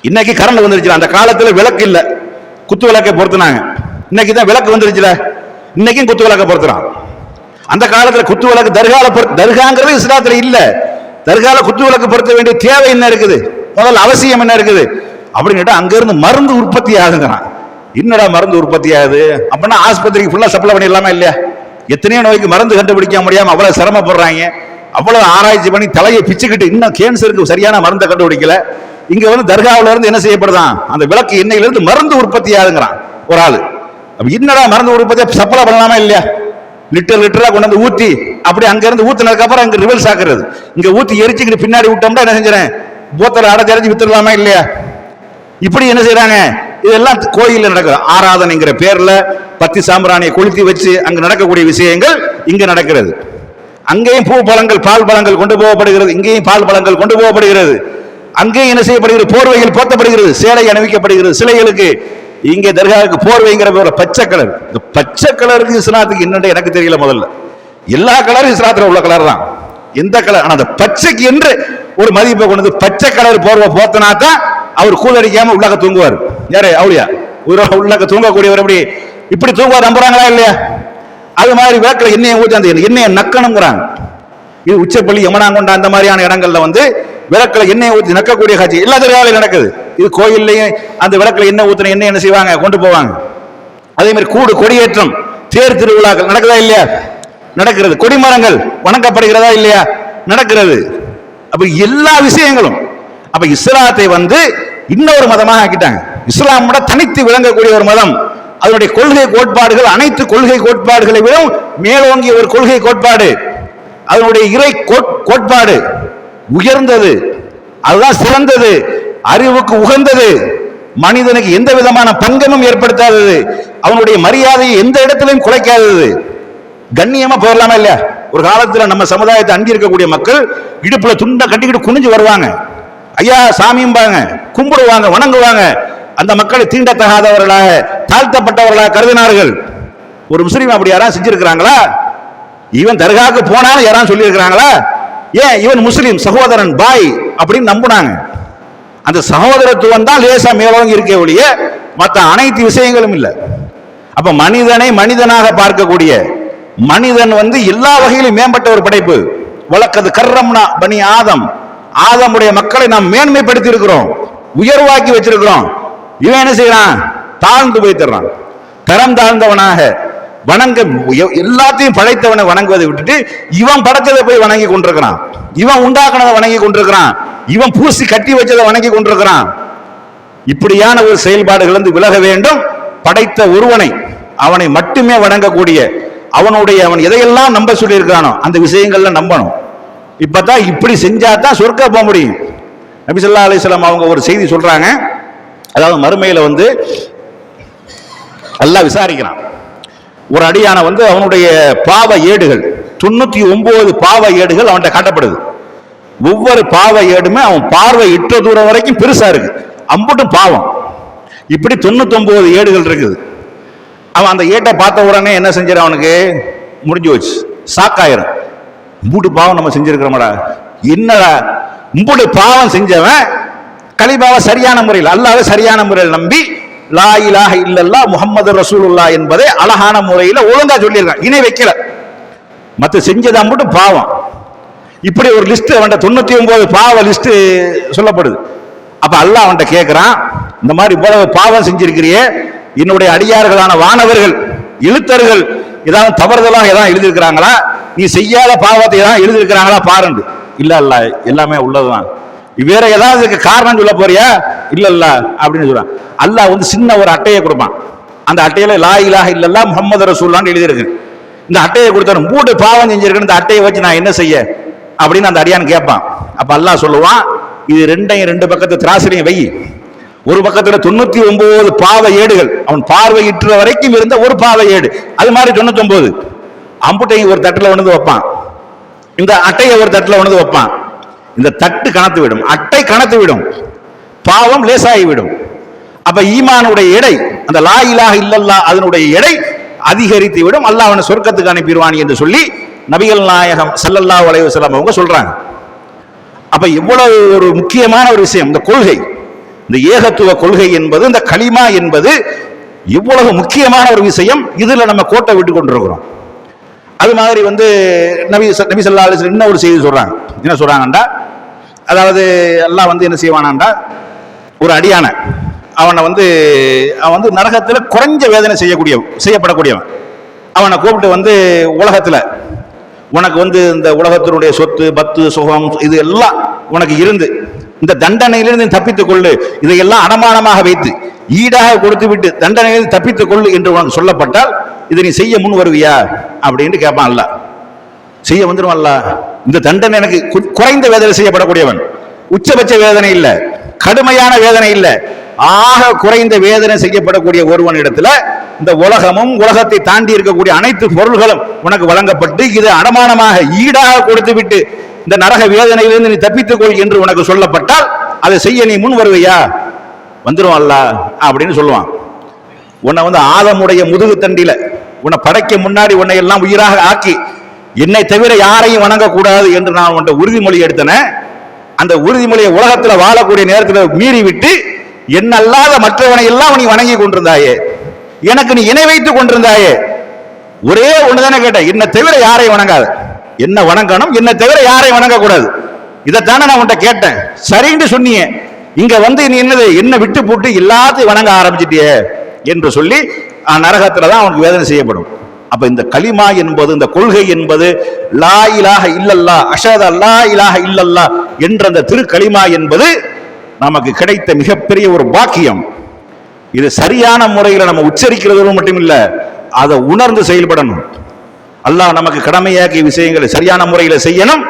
இன்னைக்கு கரண்ட் வந்துருச்சு, அந்த காலத்துல விளக்கு இல்ல, குத்து விளக்கை பொருத்தினாங்க. இன்னைக்கு தான் விளக்கு வந்துருச்சுல, இன்னைக்கும் குத்து விளக்கை பொருத்துறான். அந்த காலத்துல குத்து விளக்கு தர்காங்கிறது இஸ்லாத்துல இல்ல. தர்கால குத்து விளக்கு பொருத்த வேண்டிய தேவை என்ன இருக்குது, முதல் அவசியம் என்ன இருக்குது அப்படின்னு கேட்டா, அங்க இருந்து மருந்து உற்பத்தி ஆகுங்கிறான். என்னடா மருந்து உற்பத்தி ஆகுது அப்படின்னா, ஆஸ்பத்திரிக்கு ஃபுல்லா சப்ளை பண்ணிடலாமா இல்லையா? எத்தனையோ நோய்க்கு மருந்து கண்டுபிடிக்க முடியாம அவ்வளவு சிரமப்படுறாங்க, அவ்வளவு ஆராய்ச்சி பண்ணி தலையை பிச்சுக்கிட்டு இன்னும் கேன்சருக்கு சரியான மருந்தை கண்டுபிடிக்கல. இங்க தர்காவில இருந்து என்ன செய்யப்படுதான், அந்த விளக்கு எண்ணெயில இருந்து மருந்து உற்பத்தி ஆகுங்கிறான் ஒரு ஆளு. அப்ப என்னடா மருந்து உற்பத்தியை சப்ளை பண்ணலாமா இல்லையா? லிட்டரா கொண்டு வந்து ஊத்தி அப்படி அங்க இருந்து ஊத்தினதுக்கு அப்புறம் அங்க ரிவர்ஸ் ஆக்குறது, இங்க ஊத்தி எரிச்சுக்கிட்டு பின்னாடி விட்டோம்னா என்ன செஞ்சேன், போத்தல அடைஞ்சு வித்துடலாமா இல்லையா? இப்படி என்ன செய்யறாங்க, இதெல்லாம் கோயில்ல நடக்குது. ஆராதனைங்கிற பேர்ல பத்தி சாம்பிராணியை கொளுத்தி வச்சு அங்க நடக்கக்கூடிய விஷயங்கள் இங்க நடக்கிறது. அங்கேயும் பூ பழங்கள் பால் பழங்கள் கொண்டு போகப்படுகிறது, இங்கேயும் பால் பழங்கள் கொண்டு போகப்படுகிறது. அங்கேயும் என்ன செய்யப்படுகிறது, போர்வைகள் போத்தப்படுகிறது, சேலை அணிவிக்கப்படுகிறது சிலைகளுக்கு. இங்கே தர்காவுக்கு போர்வைங்கிற பேர்ல பச்சை கலர். இந்த பச்சை கலருக்கு இஸ்லாத்துக்கு என்னன்னு எனக்கு தெரியல. முதல்ல எல்லா கலரும் இஸ்லாத்துல உள்ள கலர் தான். எந்த கலர், ஆனா அந்த பச்சைக்கு என்று ஒரு மதிப்பை கொண்டு பச்சை கலர் போர்வை போத்தனா தான் அவர் கூலடிக்காம உள்ளாக தூங்குவார். யாரு? அவளியா உள்ளாக தூங்கக்கூடியவர். எப்படி இப்படி தூங்குவார் நம்புறாங்களா இல்லையா? அது மாதிரி விளக்குல எண்ணெயை ஊற்றி அந்த எண்ணெயை நக்கணுங்கிறாங்க. இது உச்சப்பள்ளி, யமனாங்கொண்ட அந்த மாதிரியான இடங்கள்ல வந்து விளக்குல எண்ணெயை ஊற்றி நக்கக்கூடிய காட்சி எல்லா தடவையும் நடக்குது. இது கோயில்லையும் அந்த விளக்குல எண்ணெய் ஊற்றின எண்ணெய் என்ன செய்வாங்க, கொண்டு போவாங்க. அதே மாதிரி கூடு கொடியேற்றம், தேர் திருவிழாக்கள் நடக்குதா இல்லையா? நடக்கிறது. கொடிமரங்கள் வணங்கப்படுகிறதா இல்லையா? நடக்கிறது. அப்ப எல்லா விஷயங்களும் அப்ப இஸ்லாத்தை வந்து இன்னொரு மதமாக ஆக்கிட்டாங்க. இஸ்லாம் தனித்து விளங்கக்கூடிய ஒரு மதம். அதனுடைய கொள்கை கோட்பாடுகள் அனைத்து கொள்கை கோட்பாடுகளை விட மேலோங்கிய ஒரு கொள்கை கோட்பாடு. அதனுடைய இறை கோட்பாடு உயர்ந்தது, அதுதான் சிறந்தது, அறிவுக்கு உகந்தது, மனிதனுக்கு எந்த விதமான பங்கமும் ஏற்படுத்தாதது, அவனுடைய மரியாதையை எந்த இடத்திலையும் குலைக்காதது. கண்ணியமா போயிடலாமா இல்லையா? ஒரு காலத்துல நம்ம சமுதாயத்தை அங்கி இருக்கக்கூடிய மக்கள் இடுப்புல துண்டை கட்டிக்கிட்டு குனிஞ்சு வருவாங்க, ஐயா சாமியும்பாங்க, கும்பிடுவாங்க, வணங்குவாங்க. அந்த மக்களை தீண்டத்தகாதவர்களாக தாழ்த்தப்பட்டவர்களாக கருதினார்கள். ஒரு முஸ்லீம் அப்படி யாராவது செஞ்சிருக்கிறாங்களா? இவன் தர்காவுக்கு போனாலும் யாராவது சொல்லி இருக்கிறாங்களா? ஏன் இவன் முஸ்லீம் சகோதரன் பாய் அப்படின்னு நம்பினாங்க. அந்த சகோதரத்துவம் தான் லேசா மேலோங்கி இருக்க ஒழிய மற்ற அனைத்து விஷயங்களும் இல்லை. அப்ப மனிதனை மனிதனாக பார்க்கக்கூடிய மனிதன் வந்து எல்லா வகையிலும் மேம்பட்ட ஒரு படைப்பு. வழக்கது கர்ரம்னா பனி ஆதம், ஆதமுடைய மக்களை நாம் மேன்மைப்படுத்தி இருக்கிறோம், உயர்வாக்கி வச்சிருக்கிறோம். இவன் என்ன செய்யறான்? தாழ்ந்து போய்த்திடுறான். தரம் தாழ்ந்தவனாக வணங்க எல்லாத்தையும் படைத்தவனை வணங்குவதை விட்டுட்டு இவன் படைத்ததை போய் வணங்கி கொண்டிருக்கிறான், இவன் உண்டாக்குனதை வணங்கி கொண்டிருக்கிறான், இவன் பூசி கட்டி வச்சதை வணங்கி கொண்டிருக்கிறான். இப்படியான ஒரு செயல்பாடுகள் வந்து விலக வேண்டும். படைத்த ஒருவனை, அவனை மட்டுமே வணங்கக்கூடிய, அவன் எதையெல்லாம் நம்ப சொல்லி இருக்கிறானோ அந்த விஷயங்கள்ல நம்பணும். இப்பதான் இப்படி செஞ்சாதான் சொர்க்க போக முடியும். நபி ஸல்லல்லாஹு அலைஹி வஸல்லம் அவங்க ஒரு செய்தி சொல்றாங்க. அதாவது மறுமையில வந்து அல்லாஹ் விசாரிக்கிறான். ஒரு அடியான வந்து அவனுடைய பாவ ஏடுகள் 99 பாவ ஏடுகள் அவன்கிட்ட காட்டப்படுது. ஒவ்வொரு பாவ ஏடுமே அவன் பார்வை இட்ட தூரம் வரைக்கும் பெருசா இருக்கு, அம்புட்டும் பாவம். இப்படி 99 ஏடுகள் இருக்குது. அவன் அந்த ஏட்டை பார்த்த உடனே என்ன செஞ்சிடும்? அவனுக்கு முடிஞ்சு வச்சு சாக்காயிரும். இம்புட்டு பாவம் நம்ம செஞ்சிருக்கிறோம்டா, என்னடா இம்புட்டு பாவம் செஞ்சவன் கலிமாவை சரியான முறையில், அல்லாஹ்வை சரியான முறையில் நம்பி லா இலாஹ இல்லல்லாஹ் முஹம்மது ரசூலுல்லாஹ் என்பதை அழகான முறையில் ஒழுங்கா சொல்லியிருக்கான், இணை வைக்கல. மற்ற செஞ்சதான் மட்டும் பாவம். இப்படி ஒரு லிஸ்ட் அவன்கிட்ட 99 பாவ லிஸ்ட் சொல்லப்படுது. அப்ப அல்லாஹ் அவன்கிட்ட கேட்கிறான், இந்த மாதிரி இவ்வளவு பாவம் செஞ்சிருக்கிறியே, என்னுடைய அடியார்களான வானவர்கள் எழுத்தர்கள் ஏதாவது தவறுதலாக ஏதாவது எழுதியிருக்கிறாங்களா, நீ செய்யாத பாவத்தை ஏதாவது எழுதியிருக்கிறாங்களா பாருண்டு. இல்ல இல்ல எல்லாமே உள்ளதுதான். வேற ஏதாவது காரணம் சொல்ல போறியா? இல்ல இல்ல அப்படின்னு சொல்றான். அல்லாஹ் வந்து சின்ன ஒரு அட்டையை கொடுப்பான். அந்த அட்டையில லா இலாஹ இல்லல்லாஹ் முஹம்மது ரசூலுல்லாஹ்னு எழுதியிருக்கு. இந்த அட்டையை கொடுத்தாலும் 3 பாவம் செஞ்சிருக்கேன், இந்த அட்டையை வச்சு நான் என்ன செய்ய அப்படின்னு அந்த அடியான் கேட்பான். அப்ப அல்லாஹ் சொல்லுவான், இது ரெண்டையும் 2 பக்கத்து திராசிலையும் வை. ஒரு பக்கத்துல 99 பாவ ஏடுகள், அவன் பார்வையிட்ட வரைக்கும் இருந்த ஒரு பாவ ஏடு, அது மாதிரி 99 அம்புட்டையும் ஒரு தட்டுல உணர்ந்து வைப்பான். இந்த அட்டையை ஒரு தட்டுல உணர்ந்து வைப்பான். இந்த தட்டு கணத்து விடும், அட்டை கணத்து விடும், பாவம் லேசாகி விடும். அப்ப ஈமானுடைய எடை, அந்த லா இலாஹ இல்லல்லாஹ் அதனுடைய எடை அதிகரித்து விடும். அல்லாஹ் அவனை சொர்க்கத்துக்கு அனுப்பிடுவான் என்று சொல்லி நபிகள் நாயகம் ஸல்லல்லாஹு அலைஹி வஸல்லம் அவங்க சொல்றாங்க. அப்ப எவ்வளவு ஒரு முக்கியமான ஒரு விஷயம் இந்த கொள்கை, இந்த ஏகத்துவ கொள்கை என்பது, இந்த கலிமா என்பது எவ்வளவு முக்கியமான ஒரு விஷயம். இதுல நம்ம கோட்டை விட்டு கொண்டிருக்கிறோம். அது மாதிரி வந்து நபி ஸல்லல்லாஹு அலைஹி வஸல்லம் இன்னும் ஒரு செய்தி சொல்றாங்க. என்ன சொல்றாங்கண்டா, அதாவது அல்லாஹ் வந்து என்ன செய்வானாண்டா, ஒரு அடியான அவனை வந்து அவன் வந்து நரகத்துல குறைஞ்ச வேதனை செய்யப்படக்கூடியவன். அவனை கூப்பிட்டு வந்து உலகத்துல உனக்கு வந்து இந்த உலகத்தினுடைய சொத்து பத்து சுகம் இது எல்லாம் உனக்கு இருந்து இந்த தண்டனையிலிருந்து தப்பித்துக் கொள்ளு, இதையெல்லாம் அடமானமாக வைத்து ஈடாக கொடுத்து விட்டு தண்டனையிலிருந்து தப்பித்துக் கொள்ளு என்று உனக்கு சொல்லப்பட்டால் இதை நீ செய்ய முன் வருவியா அப்படின்னு கேட்பான். அல்லாஹ் செய்ய வந்துடும். அல்லாஹ் இந்த தண்டனை எனக்கு குறைந்த வேதனை செய்யப்படக்கூடியவன், உச்சபட்ச வேதனை இல்லை, கடுமையான வேதனை இல்லை, ஆக குறைந்த வேதனை செய்யப்படக்கூடிய ஒருவன் இடத்துல இந்த உலகமும் உலகத்தை தாண்டி இருக்கக்கூடிய அனைத்து பொருள்களும் உனக்கு வழங்கப்பட்டு இது அடமானமாக ஈடாக கொடுத்து விட்டு இந்த நரக வேதனையிலிருந்து நீ தப்பித்துக் கொள் என்று உனக்கு சொல்லப்பட்டால் அதை செய்ய நீ முன் வருவையா? வந்துடும் அல்லாஹ் அப்படின்னு சொல்லுவான். உன்னை வந்து ஆதமுடைய முதுகு தண்டில உன்னை படைக்க முன்னாடி உன்னை எல்லாம் உயிராக ஆக்கி என்னை தவிர யாரையும் வணங்கக்கூடாது என்று நான் உன்னை உறுதிமொழி எடுத்தன. அந்த உறுதிமொழியை உலகத்தில் வாழக்கூடிய நேரத்தில் மீறி விட்டு என்னல்லாத மற்றவனை எல்லாம் நீ வணங்கி கொண்டிருந்தாயே, எனக்கு நீ இணை வைத்துக் கொண்டிருந்தாயே. ஒரே ஒண்ணுதானே கேட்ட, என்னை தவிர யாரையும் வணங்காத, என்ன வணங்கணும், என்னை தவிர யாரையும் வணங்கக்கூடாது. இதைத்தானே நான் உன்கிட்ட கேட்டேன். சரின்னு சொன்னீங்க. இங்க வந்து நீ என்னது என்ன விட்டு போட்டு எல்லாத்தையும் வணங்க ஆரம்பிச்சிட்டியே என்று சொல்லி நரகத்துல தான் அவனுக்கு வேதனை செய்யப்படும். அப்ப இந்த கலிமா என்பது, இந்த கொள்கை என்பது, லா இலாஹ இல்லல்லாஹ் அஷஹது அல்லா இலாஹ இல்லல்லாஹ் என்ற அந்த திருக்கலிமா என்பது நமக்கு கிடைத்த மிகப்பெரிய ஒரு பாக்கியம். இது சரியான முறையில் நம்ம உச்சரிக்கிறது மட்டும் இல்ல, அதை உணர்ந்து செயல்படணும். அல்லாஹ் நமக்கு கடமையாக்கிய விஷயங்களை சரியான முறையில் செய்யணும்.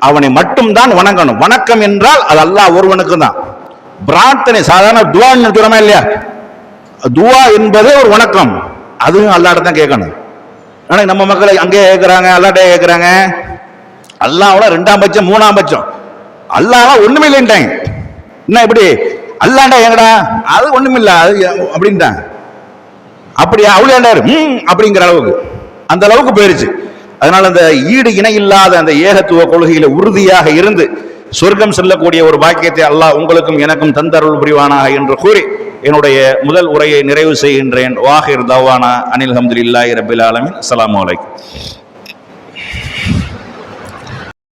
அவனை மட்டும் தான் வணங்கணும். வணக்கம் என்றால் அது அல்லாஹ் ஒருவனுக்கு தான். பிரார்த்தனை சாதாரண துவான்னு சொல்றோமா இல்லையா, துவா என்பதே ஒரு வணக்கம், அதுவும் அல்லாஹ்ட்ட தான் கேட்கணும். ஆனா நம்ம மக்களை அங்கே கேட்கிறாங்க, அல்லாஹ்ட்ட கேட்கிறாங்க. அல்லாஹ்வோட 2ஆம் பட்சம் 3ஆம் பட்சம், அல்லாஹ் ஒண்ணுமே இல்லைன்ட்டாங்க. என்ன இப்படி அல்லாண்டா எங்கடா, அது ஒண்ணுமில்ல அது அப்படின்ட்டாங்க. அப்படியா அவ்வளோண்டாரு அப்படிங்கிற அளவுக்கு, அந்த அளவுக்கு போயிருச்சு. அதனால அந்த ஈடு இணை இல்லாத அந்த ஏகத்துவ கொள்கையில உறுதியாக இருந்து சொர்க்கம் செல்லக்கூடிய ஒரு பாக்கியத்தை அல்லாஹ் உங்களுக்கும் எனக்கும் தந்தருள் புரிவானாக என்று கூறி என்னுடைய முதல் உரையை நிறைவு செய்கின்றேன். வாஹிர் தவானா அனில் அல்ஹம்துலில்லாஹி ரப்பில் ஆலமீன். அஸ்ஸலாமு அலைக்கும்.